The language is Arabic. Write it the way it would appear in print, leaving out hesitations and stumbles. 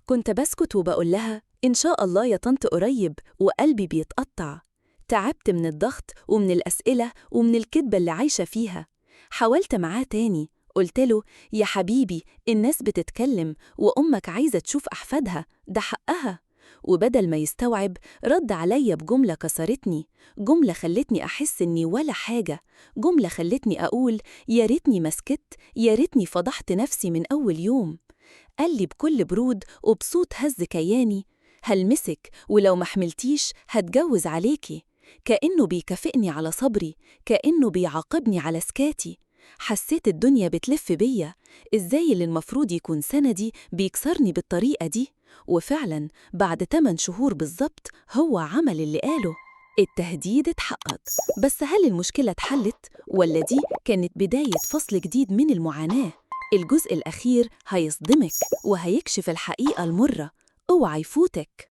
كنت بسكت وبقول لها إن شاء الله يا طنط قريب، وقلبي بيتقطع. تعبت من الضغط ومن الأسئلة ومن الكدبة اللي عايشة فيها. حاولت معاه تاني، قلت له يا حبيبي الناس بتتكلم وأمك عايزة تشوف أحفادها، ده حقها. وبدل ما يستوعب رد عليا بجملة كسرتني، جملة خلتني أحس إني ولا حاجة، جملة خلتني أقول يا ريتني ما سكت، يا ريتني فضحت نفسي من أول يوم. قال لي بكل برود وبصوت هز كياني هلمسك ولو ما حملتيش هتجوز عليكي. كأنه بيكافئني على صبري، كأنه بيعاقبني على سكاتي. حسيت الدنيا بتلف بيا، ازاي اللي المفروض يكون سندي بيكسرني بالطريقة دي؟ وفعلا بعد 8 شهور بالظبط هو عمل اللي قاله. التهديد اتحقق، بس هل المشكلة اتحلت؟ ولا دي كانت بداية فصل جديد من المعاناة؟ الجزء الأخير هيصدمك وهيكشف الحقيقة المرة، اوعى يفوتك.